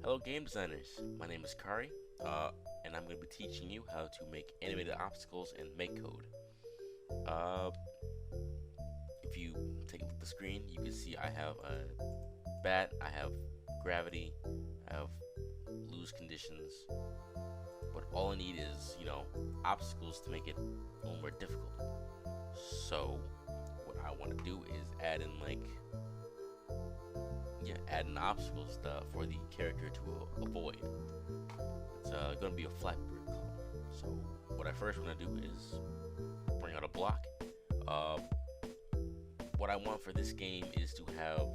Hello game designers, my name is Kari, and I'm going to be teaching you how to make animated obstacles in Make code. If you take a look at the screen, you can see I have a bat, I have gravity, I have lose conditions, but all I need is, obstacles to make it a little more difficult. So what I want to do is add in add in obstacles for the character to avoid. It's going to be a flat brick column. So what I first want to do is bring out a block. What I want for this game is to have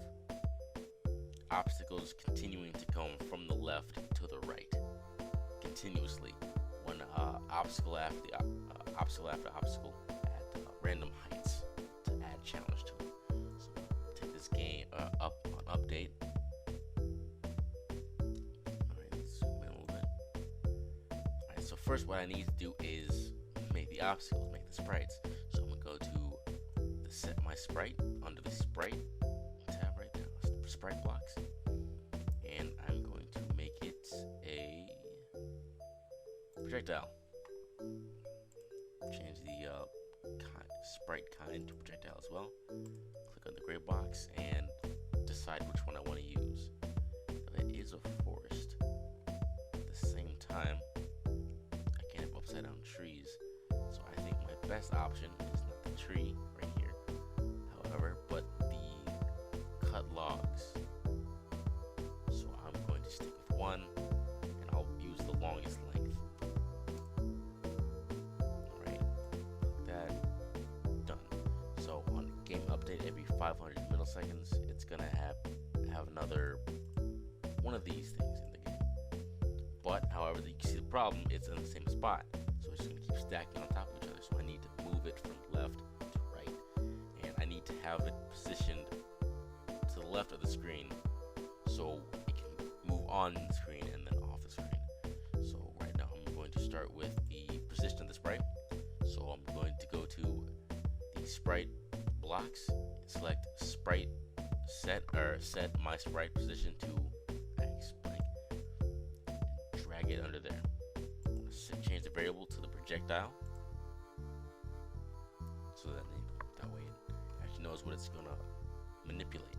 obstacles continuing to come from the left to the right continuously. One obstacle after obstacle at random heights to add challenge to it. So take this game up on update. Alright, let's zoom in a little bit. Alright, so first what I need to do is make the obstacles, make the sprites. So I'm going to go to the set my sprite under the sprite tab right there, sprite blocks. And I'm going to make it a projectile. Change the sprite kind to projectile as well. Click on the gray box and decide which one I want to use. So it is a forest. At the same time, I can't have upside down trees. So I think my best option is not the tree right here, however, but the cut logs. So I'm going to stick with one, and I'll use the longest length. Alright, that done. So on game update every 500 milliseconds, it's gonna have another one of these things in the game. But however, you can see the problem, it's in the same spot, so it's gonna keep stacking on top of each other. So I need to move it from left to right, and I need to have it positioned to the left of the screen so it can move on the screen and then off the screen. So right now I'm going to start with the position of the sprite. So I'm going to go to the sprite blocks, select sprite set my sprite position to X blank, and drag it under there. Change the variable to the projectile, so that way it actually knows what it's gonna manipulate.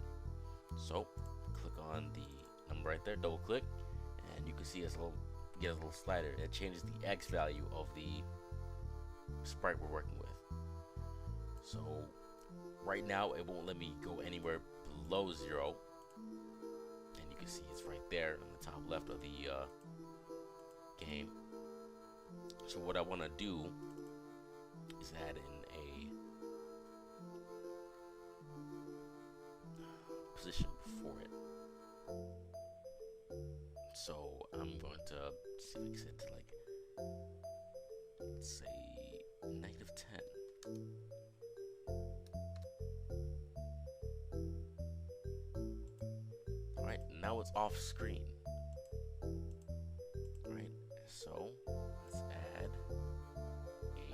So click on the number right there, double click, and you can see it's get a little slider. It changes the X value of the sprite we're working with. So right now it won't let me go anywhere below 0, and you can see it's right there on the top left of the game. So what I want to do is add in a position before it. So I'm going to see if I can set to let's say -10. Alright, now it's off screen. Alright, so let's add a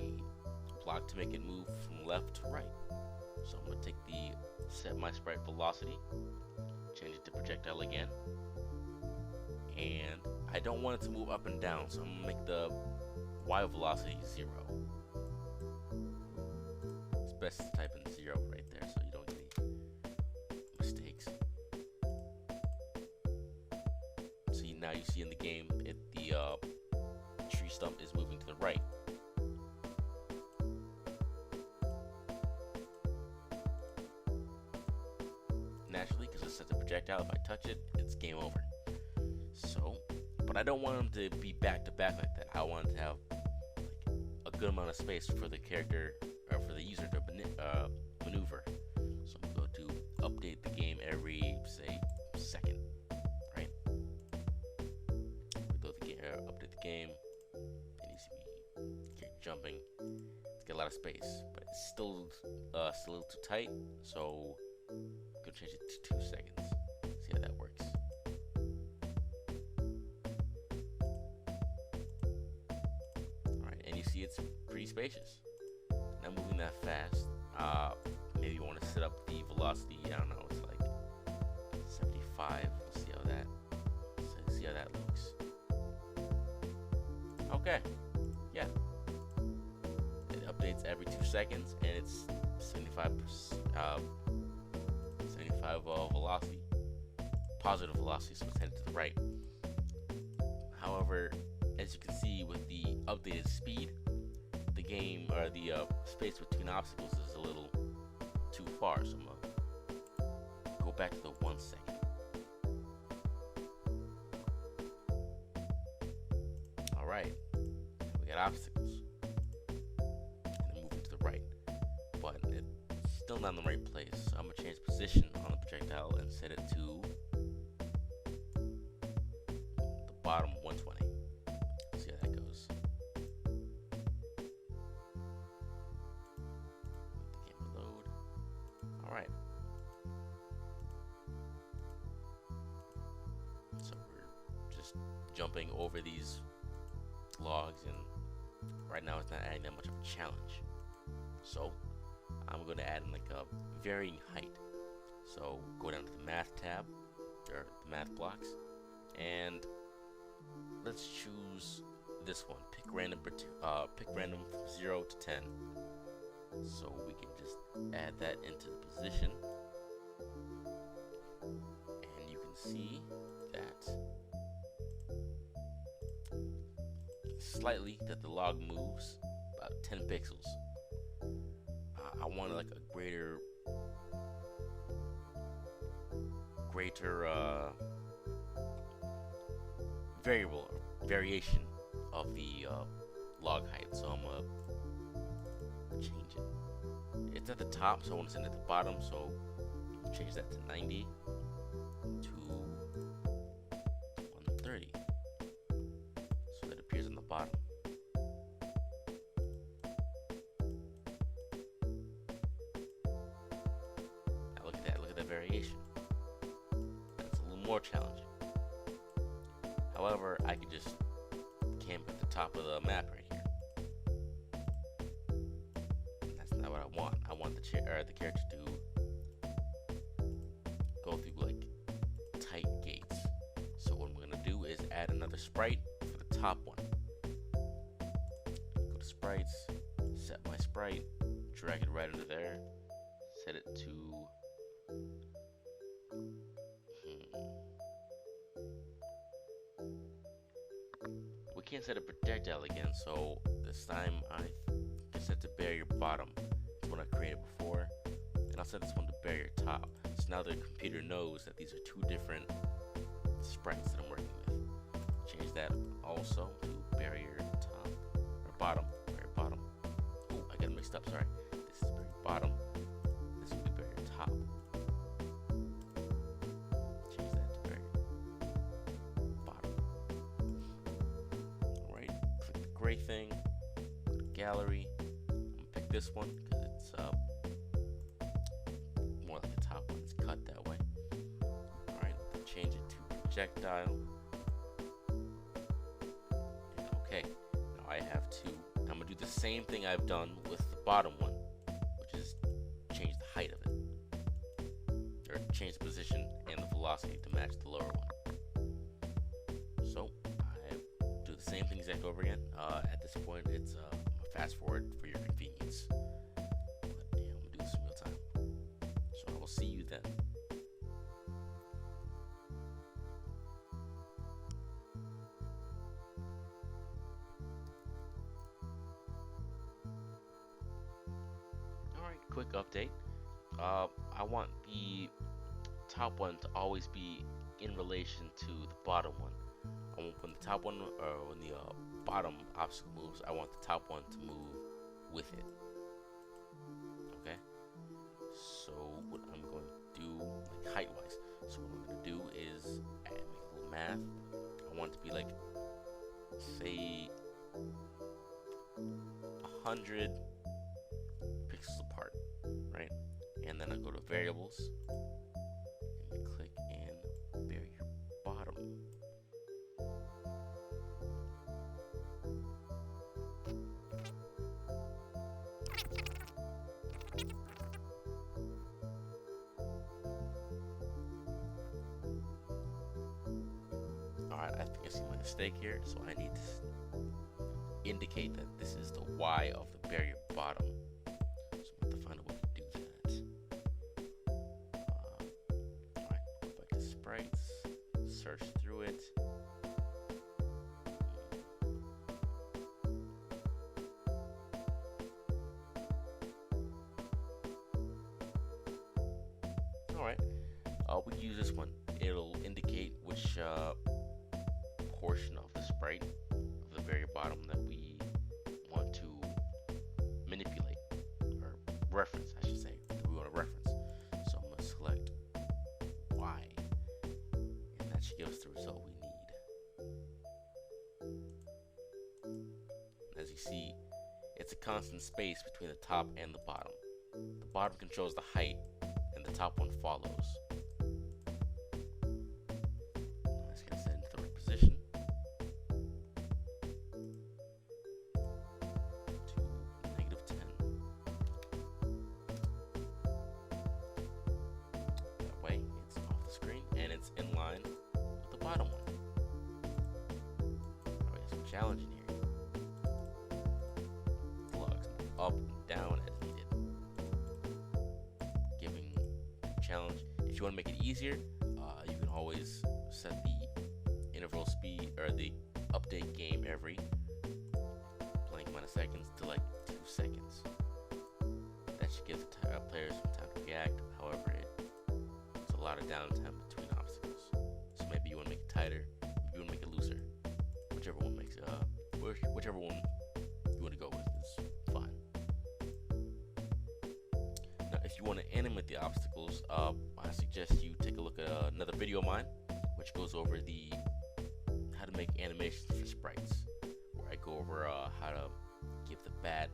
block to make it move from left to right. So I'm going to take the set my sprite velocity, change it to projectile again, and I don't want it to move up and down, so I'm going to make the Y velocity 0. It's best to type in 0 right there so you don't get any mistakes. See, now you see in the game the tree stump is moving to the right. Naturally, because it's set to projectile, if I touch it, it's game over. So, but I don't want them to be back to back like that. I want to have a good amount of space for the character or for the user to maneuver. So I'm going to go to update the game every, say, second, right? We go to update the game, and you see me jumping. It's got a lot of space, but it's still a little too tight. So I'm gonna change it to 2 seconds. See how that works. Alright, and you see it's pretty spacious. Not moving that fast. Maybe you want to set up the velocity, I don't know, it's like 75. We'll see how that Okay, yeah. It updates every 2 seconds, and it's 75 velocity, positive velocity, so it's headed to the right. However, as you can see with the updated speed, the game, or the space between obstacles is a little too far, so I'm gonna go back to the 1 second. Alright, we got obstacles, and then moving to the right, but it's still not in the right place, so I'm gonna change position on the projectile and set it to the bottom 120. See how that goes. Let the game load. Alright. So we're just jumping over these logs, and right now it's not adding that much of a challenge. So I'm going to add in like a varying height. So go down to the math tab, or the math blocks, and let's choose this one. Pick random from 0 to 10. So we can just add that into the position, and you can see that slightly that the log moves about 10 pixels. I want like a greater variation of the log height, so I'm gonna change it. It's at the top, so I want to send it at the bottom, so change that to 90 to 130, so that it appears on the bottom. Now look at that variation. That's a little more challenging. However, I could just camp at the top of the map right here. That's not what I want. I want the character to go through like tight gates. So what I'm gonna do is add another sprite for the top one. Go to sprites, set my sprite, drag it right under there, set it to we can't set a projectile again, so this time I can set to barrier bottom. It's one I created before, and I'll set this one to barrier top. So now the computer knows that these are two different sprites that I'm working with. Change that also to barrier top or bottom. Barrier bottom. Oh, I got it mixed up. Sorry. This is barrier bottom. This will be barrier top. Change that to barrier bottom. Alright, click the gray thing, go to gallery. I'm gonna pick this one because it's more like the top one. It's cut that way. Alright, change it to projectile. And okay, now I have to, I'm gonna do the same thing I've done with the bottom one, which is change the height of it, or change the position and the velocity to match the lower one. So I do the same thing exactly over again. At this point, it's a fast forward for your convenience. But yeah, I'm gonna do this in real time. So I will see you then. Alright, quick update. I want the top one to always be in relation to the bottom one. I want when the top one, or when the bottom obstacle moves, I want the top one to move with it. Okay? So what I'm going to do, like height-wise, so what I'm going to do is make a little math. I want it to be like, say, 100 pixels apart, right? And then I go to variables and click in barrier bottom. Alright, I think I see my mistake here, so I need to indicate that this is the Y of the very bottom. So we have to find a way to do that. Alright, go back to sprites, search through it. Alright, we can use this one. It'll indicate which portion of the sprite of the very bottom that we want to manipulate, or reference, I should say, that we want to reference. So I'm going to select Y, and that should give us the result we need. As you see, it's a constant space between the top and the bottom. The bottom controls the height, and the top one follows. Let's get set into the right position. To -10. That way, it's off the screen and it's in line with the bottom one. Alright, some challenging here. Plugs up and down as needed. Giving challenge. If you want to make it easier, you can always set the interval speed or the update game every blank amount of seconds to like 2 seconds. That should give the players some time to react. However, it's a lot of downtime between obstacles. So maybe you want to make it tighter, maybe you want to make it looser. Whichever one makes whichever one you want to go with is fine. Now, if you want to animate the obstacles, I suggest you take a look at another video of mine, which goes over how to make animations for sprites, where I go over how to give the bat,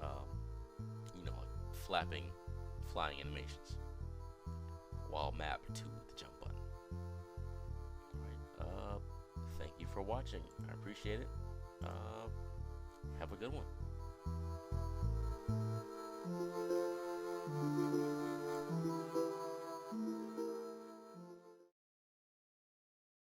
like flapping, flying animations, while mapped to the jump button. Alright, thank you for watching. I appreciate it. Have a good one.